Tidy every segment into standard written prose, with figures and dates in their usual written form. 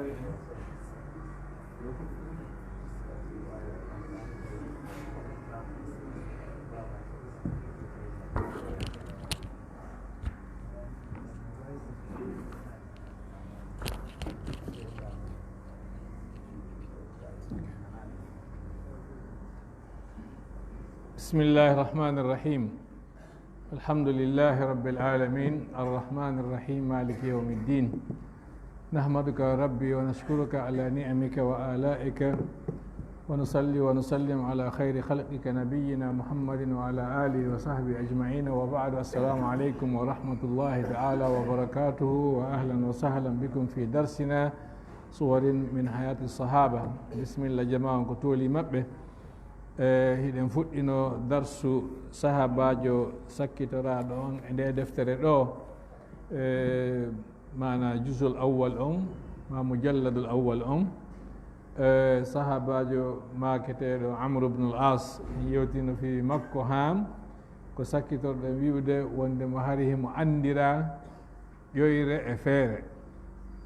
بسم الله الرحمن الرحيم الحمد لله رب العالمين الرحمن الرحيم مالك يوم الدين نحمدك يا ربي ونشكرك على نعمك وآلائك ونصلي ونسلم على خير خلقك نبينا محمد وعلى آله وصحبه أجمعين وبعد السلام عليكم ورحمة الله تعالى وبركاته وأهلا وسهلا بكم في درسنا صور من حياة الصحابة بسم الله جماعة كتولي مبه hiɗen fuɗɗino darsu sahabajo sakkitoraɗo on e nde deftere ɗo mana jusul awwal on ma mujalladul awwal on sahabajo maketeɗo amr ibn al-as yewtino fi makko ham ko sakkitorɗo wiwde wonde mo hari himo andira ƴoyre e feere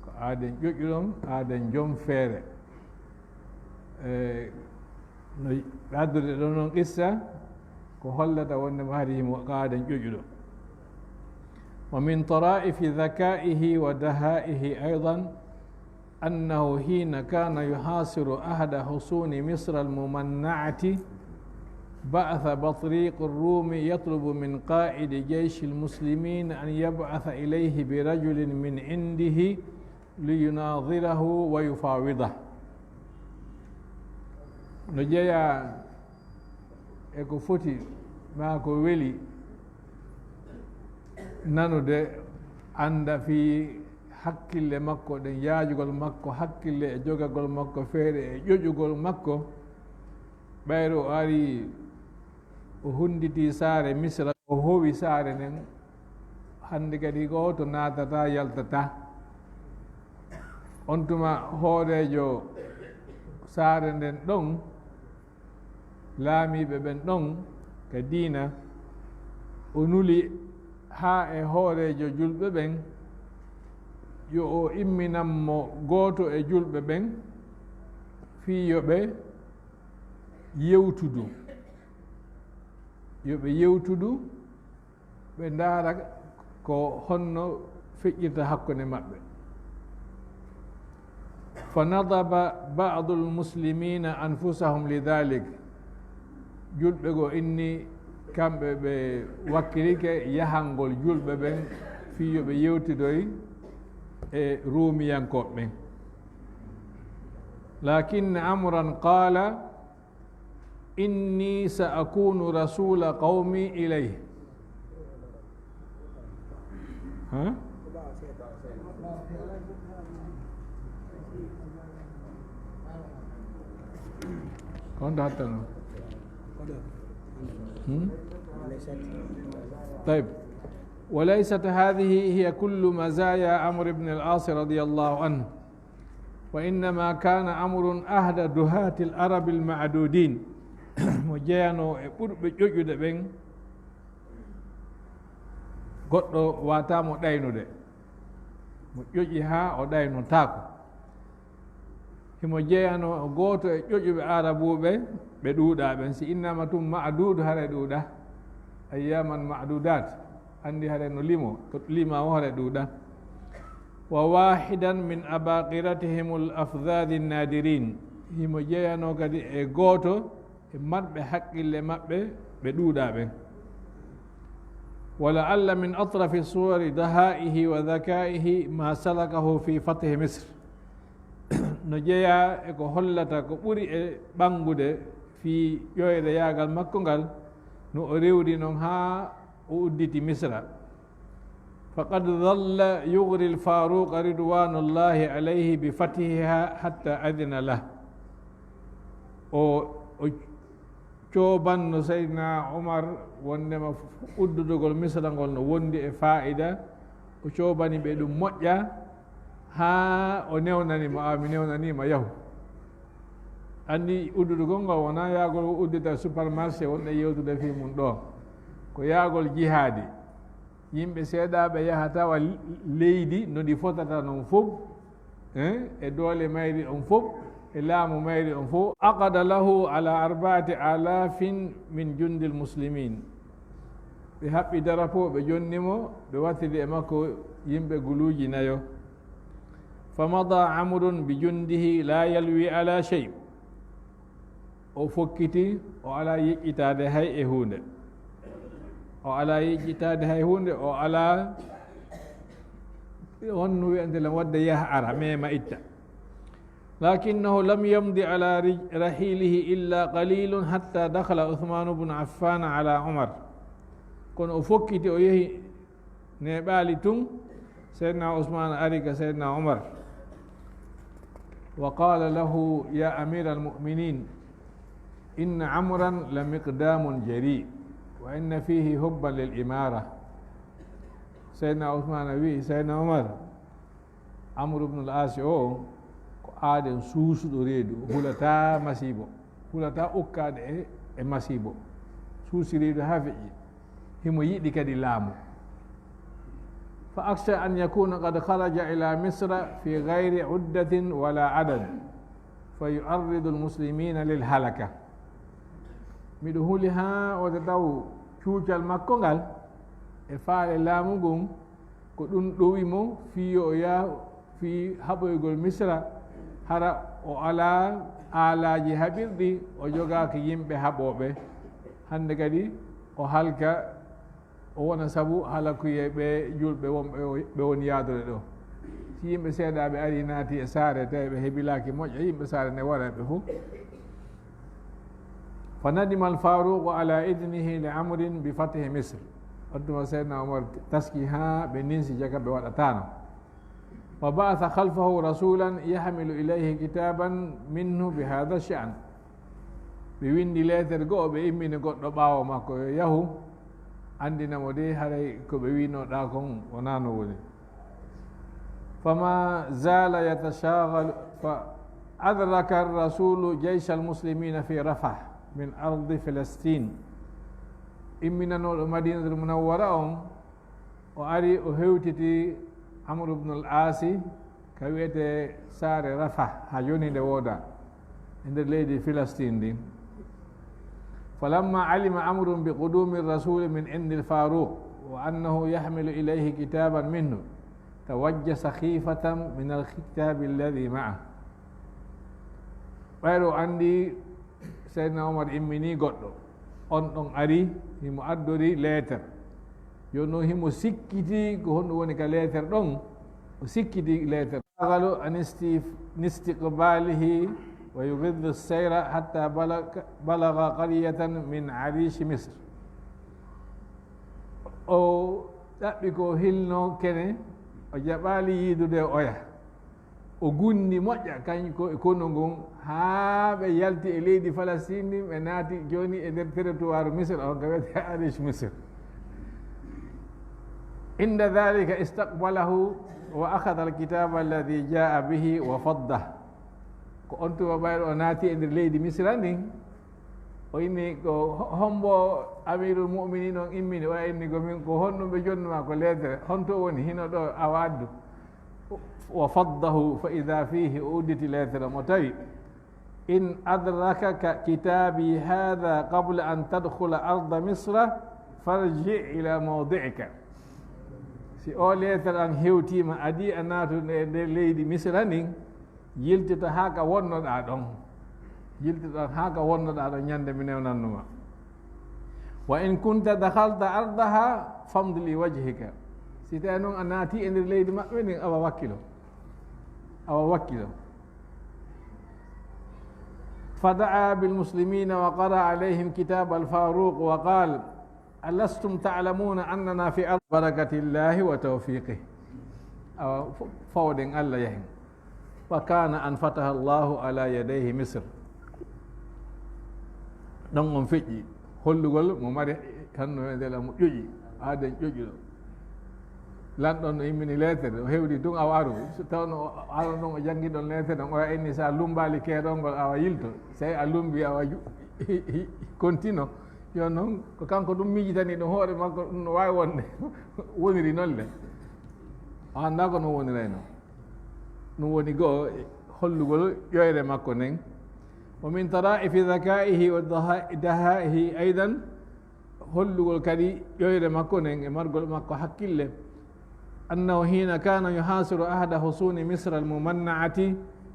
ko aaden ƴoƴuɗon aaden joom feere no addude ɗo noon qissa ko hollata wonde mo hari himo qaaden ƴoƴuɗo wa min taraifi dhakaihi wa dahaihi aidan annahu hina kana yuhasiru ahada husuni misra almumannaati بعث بطريق الروم يطلب من قائد جيش المسلمين أن يبعث إليه برجل من عنده ليناظره ويفاوضه no jeeya e ko foti ma ko weli nanude anda fi hakkille makko ɗen yaajugol makko hakkille e jogagol makko feere e ƴoƴugol makko ɓayro o ari o hunditi saare misra o howi saare nden hande kadi ko to naatata yaltata on tuma hoorejo saare nden ɗon laamiɓe ɓen ɗon ka diina o nuli ha e hoorejo julɓe ɓen yo o imminanmo gooto e julɓe ɓen fii yoɓe yewtudu ɓe ndaara ko honno feƴƴirta hakkunde maɓɓe fa nadaba badu lmuslimina anfusahum lidalik julɓe go inni kamɓe ɓe wakkirike yahangol julɓe ɓen fii yoɓe yewtidoy e ruumiyankoɓe ɓen lakinna amran qala inni sa akunu rasula qawmi ilayh كنت حتى طيب وليست هذه هي كل مزايا عمرو بن العاص رضي الله عنه وإنما كان عمرو أحد دهاة العرب المعدودين مجيانو ɓurɓe ƴoƴude ɓen goɗɗo watamo ɗaynude mo ƴoƴi ha o ɗaynotako himo jeeyano gooto e ƴoƴuɓe arabuɓe ɓe ɗuuɗa ɓen si innama tum ma'dudu hare ɗuuɗa ayyaman ma'dudat andi hare no limo to lima o hare ɗuuɗa wa wahidan min abaqiratihim al afdhadi nadirin himo jeeyano kadi e gooto e marɓe haqqille maɓɓe ɓe ɗuuɗa ɓen wala alla min atrafi suwari dahaihi wa dhakaihi ma salakahu fi fathi misr no jeeya e ko hollata ko ɓuri e ɓangude fi ƴoyre yaagal makko ngal no o rewdi noon ha o udditi misra faqad dhalla yugri lfaruqa ridwanullahi alayhi bi fatihiha hatta adina lah o coobanno seydna omar wondema uddudugol misra ngol no wondi e fa'ida o coobani ɓe ɗum moƴƴa ha o newnanima mi newnanima yahu andi uddudugol ngol wona yaagol uddita supermarché wonɗe yewtude fi mum ɗo ko yaagol jihaadi yimɓe seeɗaɓe yaha tawa leydi no ɗi fotata noon fof e doole mayri on fof e laamu mayri on fof aqada lahu ala 4000 min jundi lmuslimin ɓe haɓɓi darapo ɓe jonnimo ɓe wattidi e makko yimɓe guluuji nayo famada amrun bi jundihi la yalwi ala chey o fokkiti o ala yeƴƴitade hay e hunde o ala yeƴƴitade hay hunde o ala honno wiyantele wadde yaha ara mema itta lakinnahu lam yamdi ala rahilihi illa qalilun hatta dakhala uthman bnu affan ala umar kono o fokkiti o yehi neɓaali tun seydna ousmane ari ka seydna umar wa qala lahu ya amira almuminin inna amran la miqdamun jari wa inna fihi hubban lil imara seydna ousmane wi seydna umar amru bnu l asi o ko aaden suusuɗo reedu hulata masibo hulata ukkade e masibo suusi reedu ha feƴƴi himo yiɗi kadi laamu fa akhsha an yakuna qad kharaja ila misra fi gayri uddatin wala adad fa yuarridu almuslimina lil halaka miɗo huli ha wota taw cuucal makko ngal e faale laamu ngun ko ɗum ɗowimo fiyo o yaha fi haɓoygol misra hara o ala aalaji haɓirɗi o jogaki yimɓe haɓoɓe hande kadi o halka o wona saabu halakuye ɓe julɓe wonɓe ɓe woni yaadore ɗo si yimɓe seeɗaɓe ari naati e saare tawi ɓe heeɓilaki moƴƴa yimɓe saare nde waɗaɓe fof fa nadima alfaruqu ala idnihi li amrin bi fatihi misre wadduma seydna omar taski ha ɓe ninsi jaga ɓe waɗatano wa ba'atha khalfahu rasulan yahmilu ilayhi kitaban minhu bi hada shan ɓe windi lettere goo ɓe immini goɗɗo ɓaawo makko yo yahu andinamo de haray koɓe winoɗa kon wona no woni fama zala yatashagalu fa adraka arrasulu jeysa almuslimina fi rafah min ardi Palestine imminanoɗo madinatul munawwara on o ari o hewtiti amru bnu l asi ka wiyete saare rafah ha joni nde wooda e nder leydi Palestine ndi falamma alima amrun bi qudumi rasuli min indi lfaruq wa annahu yahmilu ilayhi kitaban minhu tawajjasa khifatan min alkitabi alladi ma'a ɓayro andi seydna omar immini goɗɗo on ɗon ari himo addori lettere jonno himo sikkiti ko honɗum woni ka lettere ɗon o sikkiti lettere agalu an istiqbalihi wa yugiddu seyra hatta balaga qaryatan min arishi misre o ɗaɓɓi ko hilno kene o jaɓali yiidude oya o gundi moƴƴa kañ ko e kono ngon haa ɓe yalti e leydi Palestine ndi ɓe naati joni e nder territoire misre on ka wiyete arish misre inda dhalika istaqbalahu wa akhadha alkitaba alladi jaa bihi wa faddah ko on tuma ɓayɗo o naati e nder leydi misra ndin o inni ko hombo amirul muminin on immini o inni komin ko honɗum ɓe jonnuma ko lettere honto woni hino ɗo awa addu wa faddahu fa ida fihi o udditi lettere mo tawi in adrakaka kitabi hada qabla an tadkhula arda misra farji ila mawdi'ika si o lettere an hewtima adi a naatude e nder leydi misra ndin yiltito haa ka wonnoɗa ɗon yiltito haa ka wonnoɗa ɗon ñande mi newnannuma wa in kunta dahalta ardaha famdu li wajhika si tawi noon a naati e nder leydi maɓɓe ndin awa wakkilo فدعا بالمسلمين وقرأ عليهم كتاب الفاروق وقال ألستم تعلمون أننا في أرض بركة الله وتوفيقه فود الله يهم وكان أن فتح الله على يديه مصر ɗon on feƴƴi hollugol mo mari kanno e ndela mo ƴoƴi aaden ƴoƴuɗo lanɗon no immini lettere o hewdi tun awa aru so tawno aron ɗon o jangi ɗon lettere ɗon oya inni sa lumbali keerol ngol awa yilto so tawi a lumbi awa continue yo noon ko kanko ɗum miijitani ɗum hoore makko ɗum no wawi wonde woniri noon le o anda ko no wonirayno ɗum woni goo hollugol ƴoyre makko nden wa min taraifi dakaihi wa dahaihi aidan hollugol kadi ƴoyre makko nden e margol makko hakkille annahu hina kana yuhasiru ahada husuni misra almumannaati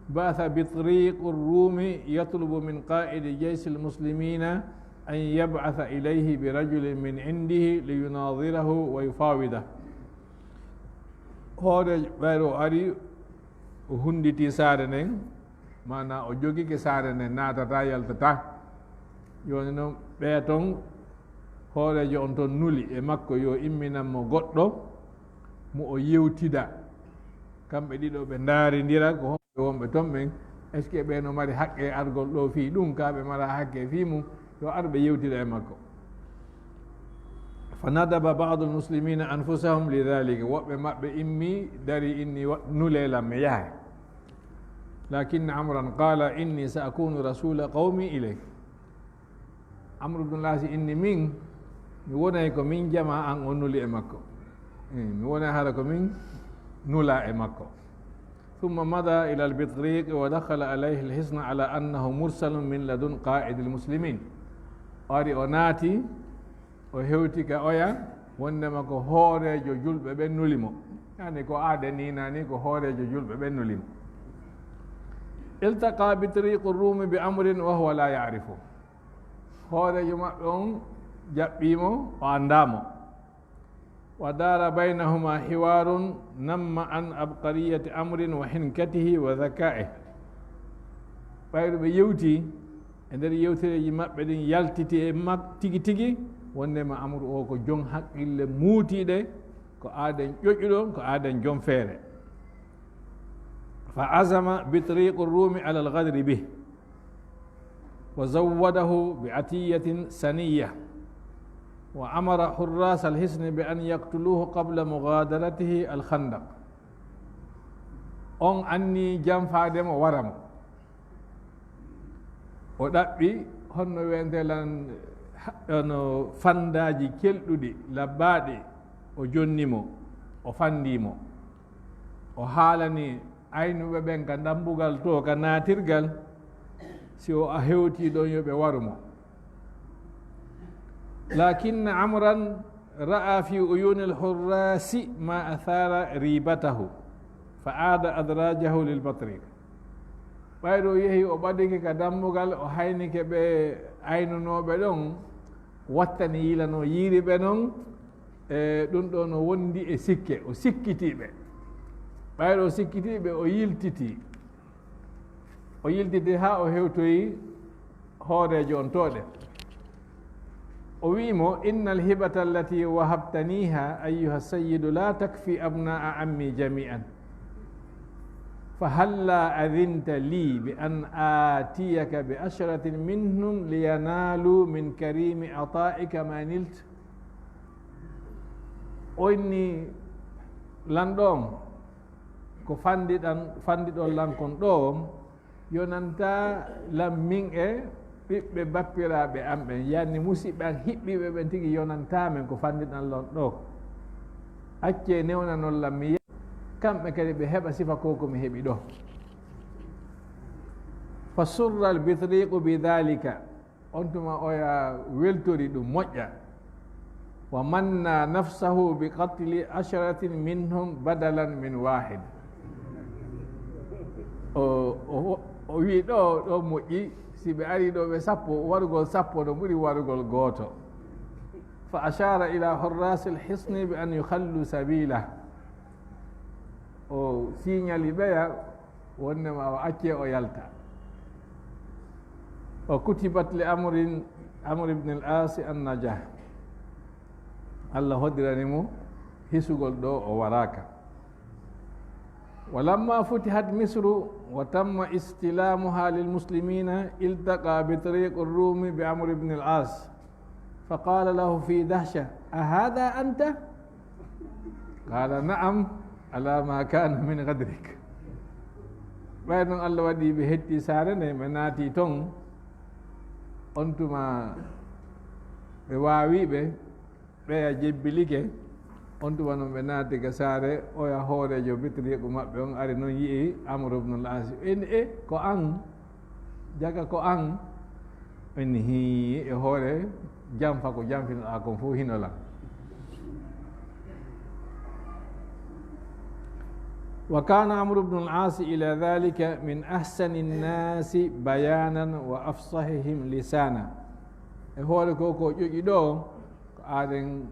ba'atha bitriq الrumi yatlubu min qaidi jaysh almuslimina an yab'atha ilayhi birajulin min indihi liyunadhirahu wa yufawidah. hoore ɓayro ari o hunditi saare nden mana o jogike saare nden naatata yaltata joni noon ɓeya toon hoorejo on toon nuli e makko yo imminanmo goɗɗo mo o yewtida kamɓe ɗiɗo ɓe daaridira ko homɓe wonɓe toon ɓen est ce que ɓeno mari haqqe argol ɗo fii ɗum kaɓe mara haqqe fii mum yo ar ɓe yewtida e makko. fa nadaba badu lmuslimina anfusahum lidalika woɓɓe maɓɓe immi dari inni nulelam mi yahay lakinna amran qala inni sa akunu rasula qawmi ileyk. amru ɗum laasi inni min mi wonay ko min jama an o nuli e makko mi wonay hara ko min nula e makko. ثم مضى إلى البطريق ودخل عليه الحصن على أنه مرسل من لدن قائد المسلمين. ari o naati o hewti ka oya wondema ko hoorejo julɓe ɓen nulimo yani ko aade ni nani ko hoorejo julɓe ɓen nulimo. iltaqa bitriqu rumi bi amrin wa huwa la yarifu. hoorejo maɓɓe on jaɓɓimo o andamo. wa dara baynahuma hiwarun namma an abqariyati amrin wa hinkatihi wa dhaka'ih. ɓayru ɓe yewti e nder yewtereji maɓɓe ɗin yaltiti e tigi tigi wondema amru o ko jon haqqille muutiɗe ko aaden ƴoƴuɗo ko aaden jom feere. fa azama bitriqu rumi ala algadri bih wa zawwadahu bi atiyatin saniya wa amara hurras alhisni bi an yaktuluhu qabla mugadaratihi alkhandaq. on anni janfademo waramo o ɗaɓɓi honno wentelan no fandaji kelɗuɗi labbaɗi o jonnimo o fandimo o haalani aynuɓe ɓen ka dambugal to ka naatirgal si o a hewti ɗon yoɓe warumo. lakinna amran ra'a fi uyuni alhurrasi ma athara ribatahu fa aada adrajahu lilbatriq. ɓayɗo yeehi o ɓadike ka dambugal o haynike ɓe aynunoɓe ɗon wattani yilano yiiri ɓe noon e ɗum ɗo no wondi e sikke o sikkitiɓe. ɓayɗo o sikkitiɓe o yiltiti ha o hewtoyi hoorejo on toɗe o wiimo inna alhibata allati wahabtaniha ayuha sayidu la takfi abna'a ammi jami'an fahalla adinta li bi an atiyaka bi ashratin minhum liyanalu min karimi ata'ika ma nilt. o inni lanɗon ko fandiɗon lankon ɗo yonanta lammin e ɓiɓɓe bappiraɓe am ɓen yanni musidɓe an hiɓɓiɓe ɓen tigi yonantamen ko fandiɗan lon ɗo acce newnanon lammi kamɓe kadi ɓe heɓa sifa ko komi heeɓi ɗo. fa surra albitriqu bidalika on tuma oya weltori ɗum moƴƴa wa manna nafsahu bi qatli asharatin minhum badalan min wahid. o wi ɗo moƴƴi si ɓe ari ɗo ɓe sappo warugol sappo no ɓuri warugol gooto. fa ashara ila hurrasi alhisni bi an yukhallu sabila. o signali ɓeya wonnema o acce o yalta. o kutibat li amr ibn al-as an-najah. allah hoddiranimo hisugol ɗo o waraka. walamma futihat misru wa tamma istilamuha lilmuslimina iltaqa bitriqi rumi bi amr ibn al-as faqala lahu fi dahsha ahada anta qala na'am ala ma kana min gadrik. ɓay noon allah waɗi ɓe hetti saare nde ɓe naati toon on tuma ɓe waawiɓe ɓeya jebbilike on tuma noon ɓe naati ga saare oya hoorejo bitriqu maɓɓe on ari noon yii Amru ibnul As en ko an jaga ko an en hi e hoore jamfa ko jamfinoɗa kon fof hinola wa kana Amru ibnul As ila dhalika min ahsani nnasi bayanan wa afsahihim lisana e hoore ko ƴoƴi ɗo ko aɗen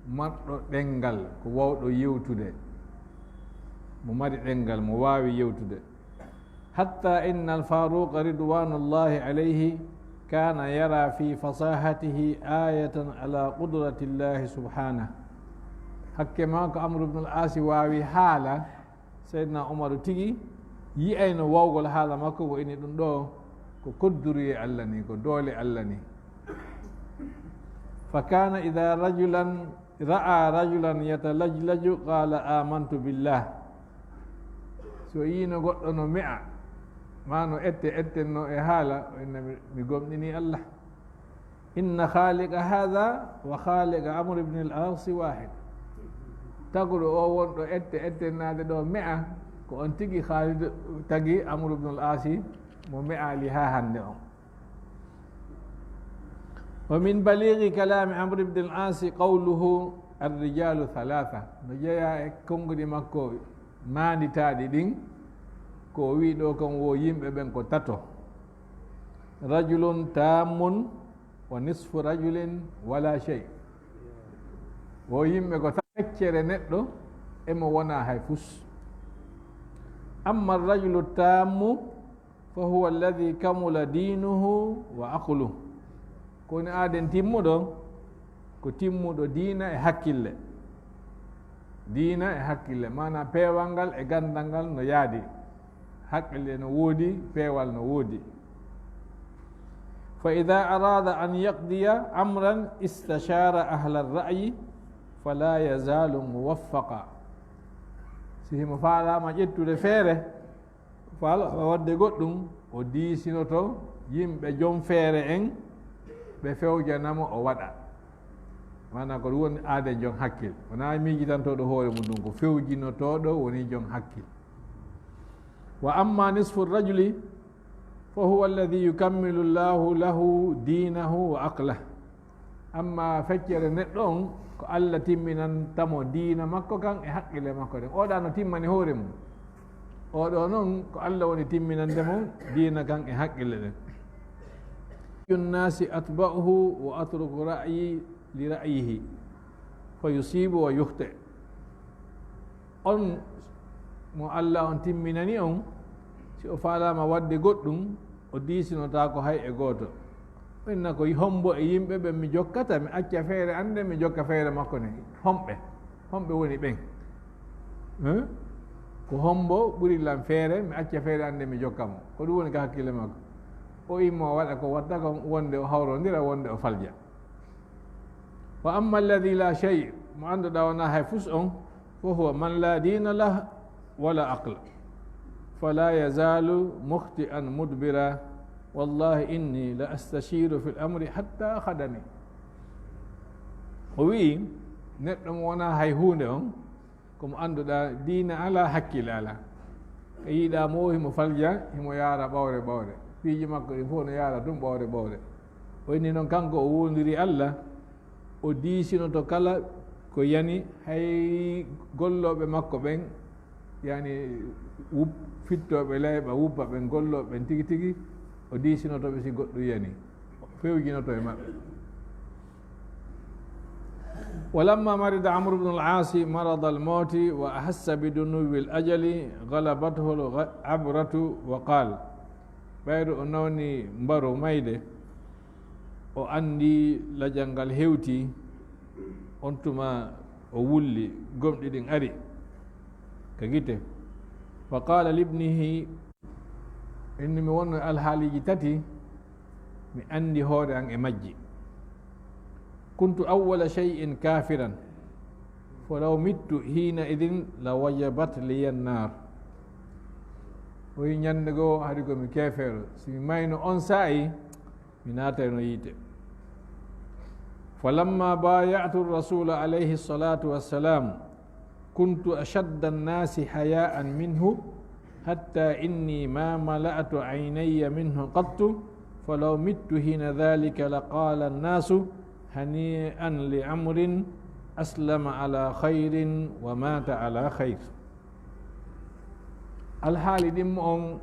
marɗo ɗengal ko wawɗo yewtude mo mari ɗengal mo wawi yewtude hatta inna al-Faruq ridwanullahi alayhi kana yara fi fasahatihi ayatan ala qudrati llahi subhanahu hakke ma ko Amru ibnul As wawi haala Seydina Umaru tigi yiyayno wawgol haala makko ko ini ɗum ɗo ko kodduri e Allah ni ko doole Allah ni fa kana ida ra'a rajulan yatalajlaju qala amantu billah so yino goɗɗo no me'a ma no ettenno e haala inna mi gomɗini Allah inna khaliqa hadha wa khaliqa Amr ibn al-As wahid taguɗo o wonɗo ettennade ɗo me'a ko on tigi Khalid tagi Amr ibn al-As mo me'ali ha hande on wa min balighi kalami Amr ibn al-As qawluhu ar-rijalu thalatha no jeeya e konngudi makko maanditaɗi ɗin ko wi ɗo kam wo yimɓe ɓen ko tato rajulun tammun wa nisfu rajulin wala shay wo yimɓe ko feccere neɗɗo emo wona hay fus amma ar-rajulu tammu fa huwa alladhi kamula dinuhu wa aqluhu koni aden timmuɗo ko timmuɗo diina e hakkille mana peewal ngal e gandal ngal no yaadi haqqille no woodi peewal no woodi fa ida arada an yaqdiya amran istashara ahla ar-ra'yi fala yazalu muwaffaqa si himo faalama ƴettude feere faala wadde goɗɗum o diisinoto yimɓe joom feere en ɓe fewjanamo o waɗa mana ko ɗum woni aade jon hakkil wona miijitantoɗo hoore muɗum ko fewjinotoɗo woni jon hakkil wa amma nisfu rajuli fa huwa alladi yukammilu llahu lahu dinahu wa aqlah amma feccere neɗɗo on ko Allah timminantamo diina makko kan e haqqille makko ɗen oɗa no timmani hoore mum oɗo noon ko Allah woni timminandemo diina kan e haqqille ɗen الناس أتبعه وأترك رأيي لرأيه فيصيب ويخطئ on mo Allah on timminani on si o faalama wadde goɗɗum o diisinota ko hay e gooto inna ko hombo e yimɓe ɓe mi jokkata mi acca feere ande mi jokka feere makko ne homɓe woni ɓen ko hombo ɓurillan feere mi acca feere ande mi jokkamo ko ɗum woni ko hakkille makko o immo waɗa ko watta ko wonde o hawrodira wonde o falja wa amma alladi la shay mo annduɗa wona hay fus on fo huwa man la dina lah wala aqla fala yazalu mukhti'an mudbira wallahi inni la astashiru fi l-amri hatta khadami o wi neɗɗo mo wona hay hunde on komo annduɗa diina ala hakkille ala e yiiɗa mo himo falja himo yaara ɓawre piiji makko ɗi fof no yaara ɗum ɓawre o inni noon kanko o wondiri Allah o diisinoto kala ko yani hay golloɓe makko ɓen yani fittoɓe layɓa wuppa ɓen golloɓe ɓen tigi o diisinotoɓe si goɗɗo yani fewjinoto e maɓɓe ولما مرض عمرو بن العاص مرض الموت وأحس بدنو الأجل غلبته العبرة وقال ɓayɗo o nawni mbaro mayde o andi lajal ngal hewti on tuma o wulli gomɗi ɗin ari ka gite fa qala libnihi inni mi wonno alhaaliji tati mi andi hoore an e majji kuntu awwala shay'in kafiran fa law mittu hina idin la wajabat liya nnar o wi ñande goo haɗi komi keefeero si mi mayno on saayi mi naatayno yiite فلما بايعت الرسول عليه الصلاة والسلام كنت أشد الناس حياء منه حتى إني ما ملأت عيني منه قط فلو مت حين ذلك لقال الناس هنيئا لعمر أسلم على خير ومات على خير الحال دم أن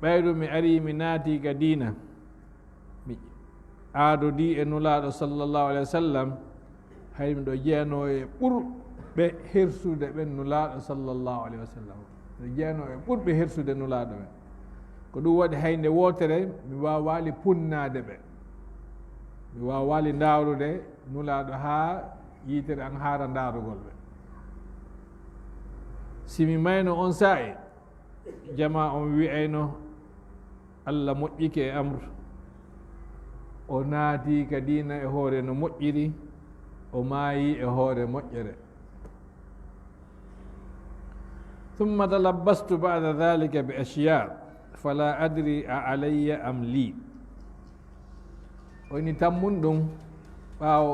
بيرو مي أري مناتي كدينة aado di e nulaaɗo sallllahu alih wa sallam hay miɗo jeeyano e ɓurɓe hersude ɓen nulaaɗo sallllahu alih wa sallam miɗo jeeyano e ɓurɓe hersude nulaaɗo ɓen ko ɗum waɗi haynde wootere mi wawali punnaade ɓe mi wawali ndawrude nulaaɗo haa yitere an haara ndaarugol ɓe simi mayno on saa'i jama on wi'ayno Allah moƴƴike e amru o naati ka diina e hoore no moƴƴiri o maayi e hoore moƴƴere ثم تلبست بعد ذلك بأشياء فلا أدري أعلي أم لي woni tammun ɗum ɓaawo